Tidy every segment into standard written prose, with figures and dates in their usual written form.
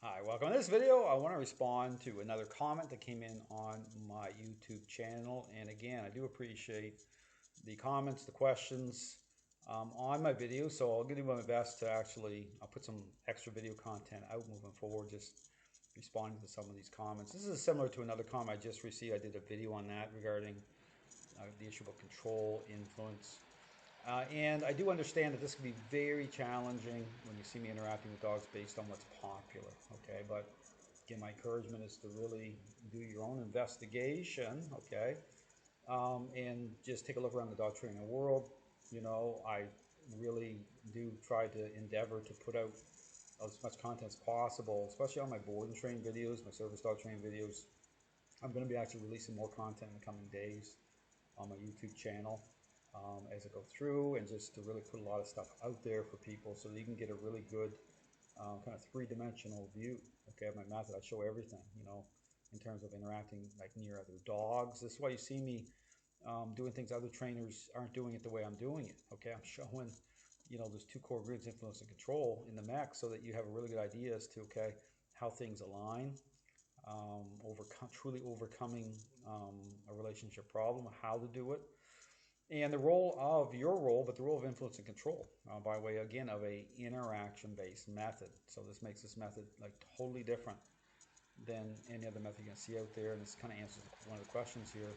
Hi, welcome. In this video, I want to respond to another comment that came in on my YouTube channel. And again, I do appreciate the comments, the questions on my video. So I'll do my best to I'll put some extra video content out moving forward, just responding to some of these comments. This is similar to another comment I just received. I did a video on that regarding the issue about control, influence. And I do understand that this can be very challenging when you see me interacting with dogs based on what's popular, okay? But again, my encouragement is to really do your own investigation, okay? And just take a look around the dog training world. I really do try to endeavor to put out as much content as possible, especially on my board and train videos, my service dog training videos. I'm going to be actually releasing more content in the coming days on my YouTube channel as I go through, and just to really put a lot of stuff out there for people so that you can get a really good kind of three-dimensional view, okay, of my method. I show everything, in terms of interacting like near other dogs. This is why you see me doing things other trainers aren't doing it the way I'm doing it, okay? I'm showing, there's two core grids, influence and control, in the mech, so that you have a really good idea as to, okay, how things align, truly overcoming a relationship problem, how to do it, and the role of your role, but the role of influence and control by way, again, of a interaction-based method. So this makes this method like totally different than any other method you can see out there. And this kind of answers one of the questions here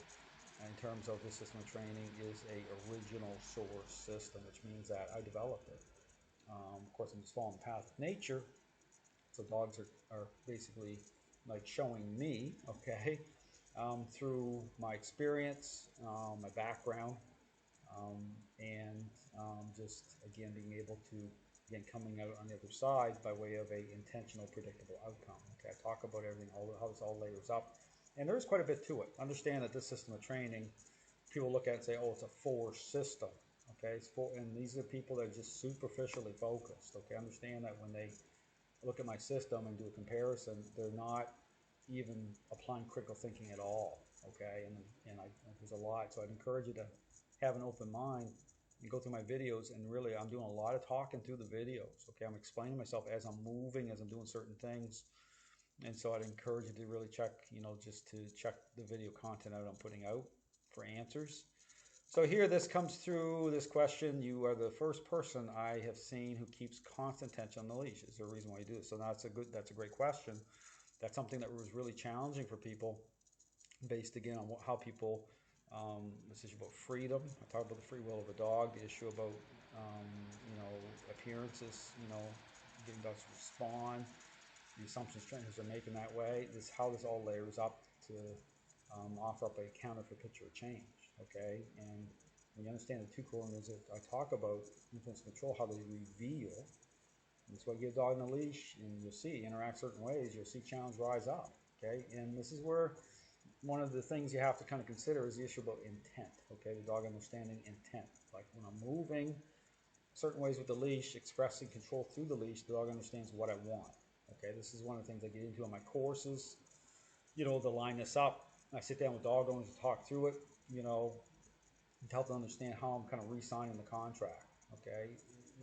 in terms of this system of training is a original source system, which means that I developed it. Of course, I'm just following the path of nature. So dogs are basically like showing me, okay, through my experience, my background, and just again being able to coming out on the other side by way of a intentional predictable outcome. Okay, I talk about everything, how this all layers up, and there's quite a bit to it. Understand that this system of training, people look at it and say, oh, it's a forced system. Okay, and these are people that are just superficially focused. Okay, understand that when they look at my system and do a comparison, they're not even applying critical thinking at all. Okay, and there's a lot, so I'd encourage you to have an open mind and go through my videos. And really, I'm doing a lot of talking through the videos. Okay, I'm explaining myself as I'm moving, as I'm doing certain things, and so I'd encourage you to really check, just to check the video content out I'm putting out for answers. So here, this comes through this question. You are the first person I have seen who keeps constant tension on the leash. Is there a reason why you do this? So that's a great question. That's something that was really challenging for people, based again on how people, this issue about freedom. I talk about the free will of a dog, the issue about, appearances, getting dogs to respond, the assumptions trainers are making that way. This how this all layers up to offer up a counter for picture of change, okay? And when you understand the two core areas that I talk about, influence and control, how they reveal, that's why you give a dog on a leash, and you'll see, interact certain ways, you'll see challenge rise up, okay? And this is where one of the things you have to kind of consider is the issue about intent, okay? The dog understanding intent. Like when I'm moving certain ways with the leash, expressing control through the leash, the dog understands what I want, okay? This is one of the things I get into on my courses, to line this up. I sit down with dog owners to talk through it, and to help them understand how I'm kind of re-signing the contract, okay?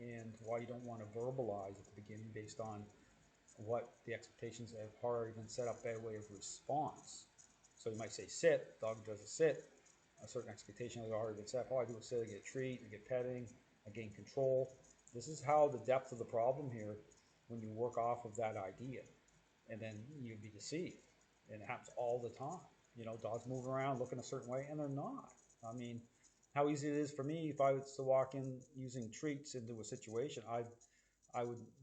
And why you don't want to verbalize at the beginning based on what the expectations have already been set up by way of response. So you might say sit, dog does a sit, a certain expectation has already been set. Oh, I do a sit, I get a treat, I get petting, I gain control. This is how the depth of the problem here when you work off of that idea. And then you'd be deceived. And it happens all the time. Dogs move around looking a certain way, and they're not. I mean, how easy it is for me if I was to walk in using treats into a situation,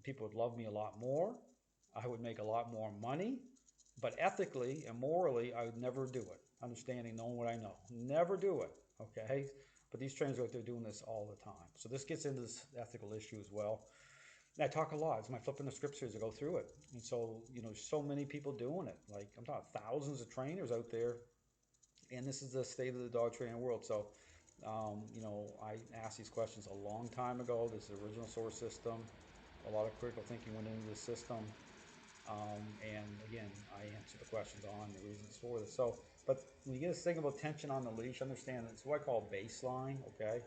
people would love me a lot more. I would make a lot more money, but ethically and morally, I would never do it. Understanding, knowing what I know, never do it. Okay, but these trainers are out there doing this all the time. So this gets into this ethical issue as well. And I talk a lot. It's my flipping the scripts here as I go through it. And so, so many people doing it. Like I'm talking thousands of trainers out there, and this is the state of the dog training world. So, I asked these questions a long time ago. This is the original source system. A lot of critical thinking went into the system. And again, I answer the questions on the reasons for this. So, but when you get this thing about tension on the leash, understand it's what I call baseline, okay?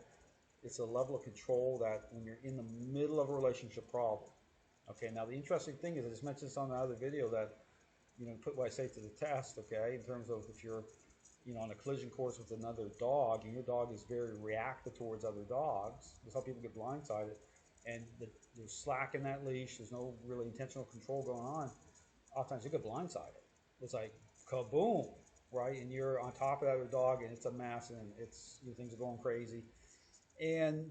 It's a level of control that when you're in the middle of a relationship problem, Okay, now the interesting thing is, I just mentioned this on the other video, that, put what I say to the test, okay, in terms of if you're, on a collision course with another dog, and your dog is very reactive towards other dogs. That's how people get blindsided. And there's slack in that leash, there's no really intentional control going on. Oftentimes you get blindsided. It's like kaboom, right? And you're on top of that other dog, and it's a mess, and things are going crazy.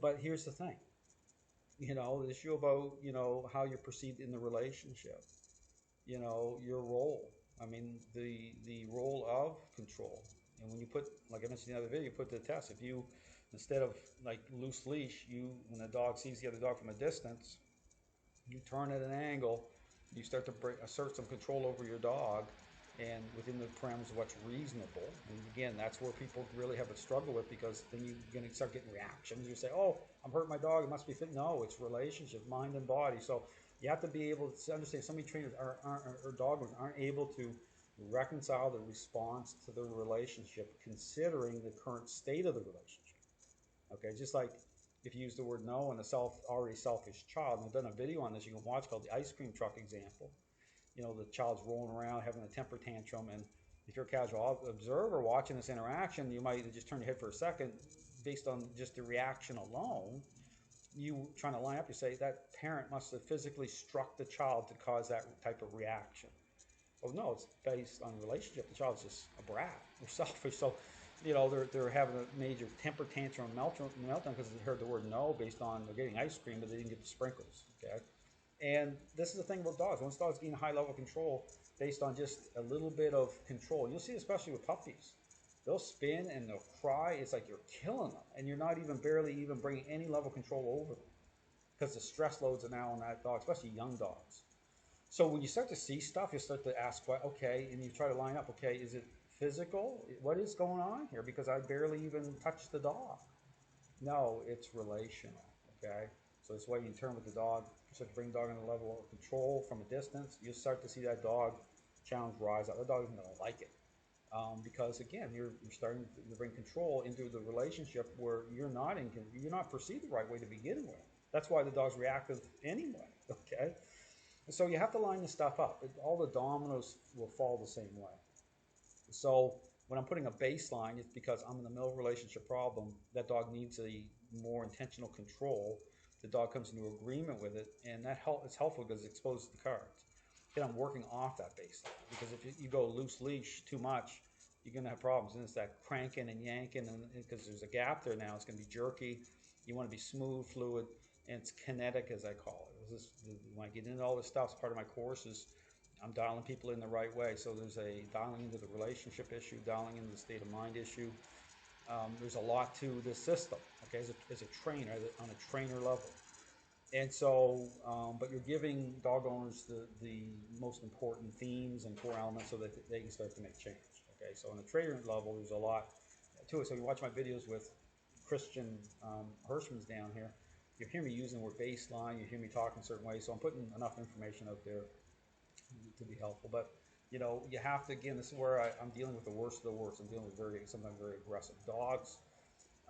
But here's the thing, the issue about, how you're perceived in the relationship, your role. I mean, the role of control. And when you put, like I mentioned in the other video, you put to the test. If you, instead of like loose leash, when the dog sees the other dog from a distance, you turn at an angle, you start to assert some control over your dog, and within the parameters of what's reasonable. And again, that's where people really have a struggle with, because then you're going to start getting reactions. You say, oh, I'm hurting my dog, it must be fit. No, it's relationship, mind and body. So you have to be able to understand, so many trainers or dog owners aren't able to reconcile the response to the relationship considering the current state of the relationship. Okay, just like if you use the word no in a already selfish child, and I've done a video on this you can watch called the ice cream truck example. The child's rolling around having a temper tantrum, and if you're a casual observer watching this interaction, you might just turn your head for a second based on just the reaction alone. You trying to line up, you say that parent must have physically struck the child to cause that type of reaction. Well, no, it's based on relationship. The child's just a brat. They're selfish. So, they're having a major temper tantrum meltdown because they heard the word no based on they're getting ice cream, but they didn't get the sprinkles. Okay. And this is the thing about dogs. Once dogs gain a high level of control based on just a little bit of control, and you'll see especially with puppies, they'll spin and they'll cry. It's like you're killing them, and you're not even barely even bringing any level of control over them because the stress loads are now on that dog, especially young dogs. So when you start to see stuff, you start to ask, okay, and you try to line up, okay, is it physical? What is going on here? Because I barely even touched the dog. No, it's relational, okay? So this way you turn with the dog, you start to bring the dog in a level of control from a distance, you start to see that dog challenge rise up. The dog isn't going to like it. Because again, you're starting to bring control into the relationship where you're not perceived the right way to begin with. That's why the dog's reactive anyway, okay? So you have to line this stuff up. All the dominoes will fall the same way. So when I'm putting a baseline, it's because I'm in the middle of a relationship problem. That dog needs a more intentional control. The dog comes into agreement with it, and it's helpful because it exposes the cards. Then I'm working off that baseline, because if you go loose leash too much, you're going to have problems. And it's that cranking and yanking, and because there's a gap there now, it's going to be jerky. You want to be smooth, fluid, and it's kinetic, as I call it. When I get into all this stuff, it's part of my courses. I'm dialing people in the right way. So there's a dialing into the relationship issue, dialing into the state of mind issue. There's a lot to this system, okay, as a trainer, on a trainer level. And so, but you're giving dog owners the most important themes and core elements so that they can start to make change. Okay, so on a trainer level, there's a lot to it. So you watch my videos with Christian Hirschman's down here. You hear me using the word baseline. You hear me talking a certain way. So I'm putting enough information out there to be helpful. But you have to, again, this is where I'm dealing with the worst of the worst. I'm dealing with sometimes very aggressive dogs.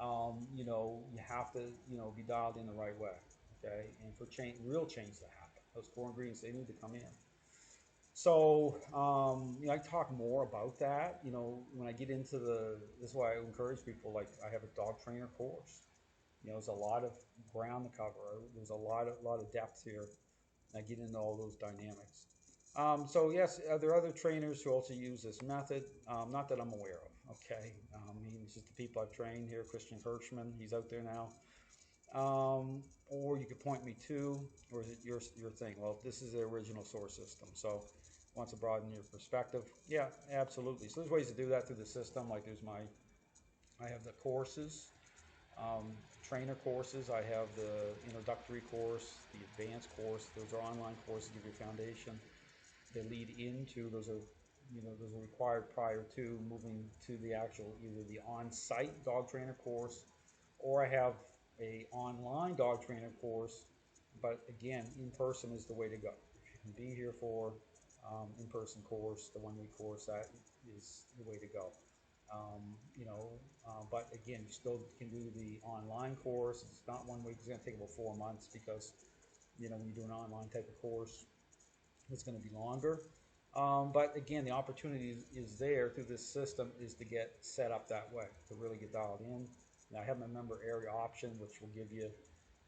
You have to be dialed in the right way. Okay, and for real change to happen, those core ingredients, they need to come in. So I talk more about that. When I get into this is why I encourage people. Like, I have a dog trainer course. There's a lot of ground to cover. There's a lot of depth here. And I get into all those dynamics. So yes, there are other trainers who also use this method. Not that I'm aware of. Okay, he's just the people I've trained here. Christian Hirschman, he's out there now. Or you could point me to, or is it your thing? Well, this is the original source system. So wants to broaden your perspective. Yeah, absolutely. So there's ways to do that through the system. Like I have the courses, trainer courses. I have the introductory course, the advanced course. Those are online courses, give you a foundation. They lead into, those are required prior to moving to the actual, either the on-site dog trainer course, or I have a online dog trainer course. But again, in person is the way to go. If you can be here for in-person course, the 1-week course, that is the way to go. But again, you still can do the online course. It's not 1 week. It's going to take about 4 months, because when you do an online type of course, it's going to be longer. But again, the opportunity is there through this system is to get set up that way, to really get dialed in. And I have my member area option, which will give you,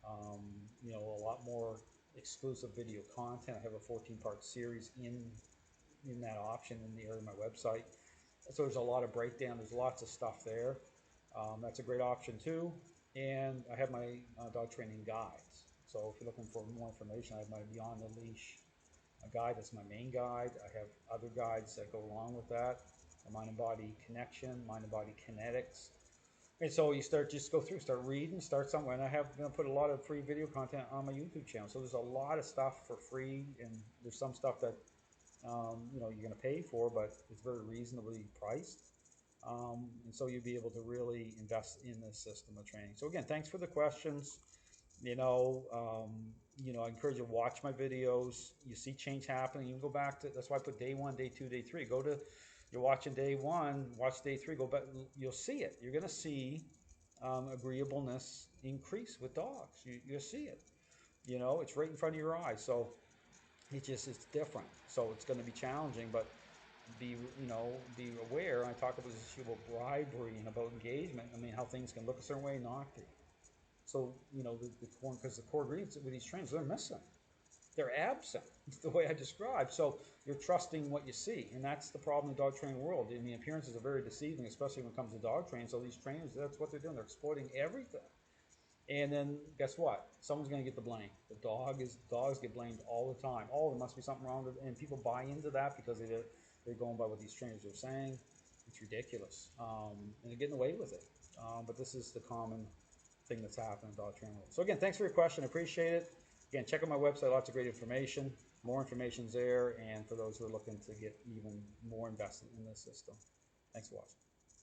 a lot more exclusive video content. I have a 14-part series in that option in the area of my website. So there's a lot of breakdown. There's lots of stuff there. That's a great option too. And I have my dog training guides. So if you're looking for more information, I have my Beyond the Leash guide. That's my main guide. I have other guides that go along with that. The Mind and Body Connection, Mind and Body Kinetics. And so you start start reading, start somewhere. And I have put a lot of free video content on my YouTube channel. So there's a lot of stuff for free, and there's some stuff that you're going to pay for, but it's very reasonably priced. And so you'll be able to really invest in this system of training. So again, thanks for the questions. I encourage you to watch my videos. You see change happening. You can go back to, that's why I put day 1, day 2, day 3. You're watching day 1, watch day 3, go back, you'll see it. You're going to see agreeableness increase with dogs. You'll see it. It's right in front of your eyes. So it's different. So it's going to be challenging, but be aware. I talk about this issue about bribery and about engagement. I mean, how things can look a certain way, not be. So, because the core ingredients with these trainers, they're missing. They're absent, the way I described. So you're trusting what you see, and that's the problem in the dog training world. I mean, appearances are very deceiving, especially when it comes to dog training. So these trainers, that's what they're doing. They're exploiting everything. And then guess what? Someone's going to get the blame. Dogs get blamed all the time. Oh, there must be something wrong with it. And people buy into that because they're going by what these trainers are saying. It's ridiculous. And they're getting away with it. But this is the common thing that's happening in dog training world. So again, thanks for your question. I appreciate it. Again, check out my website. Lots of great information. More information's there. And for those who are looking to get even more invested in this system. Thanks for watching.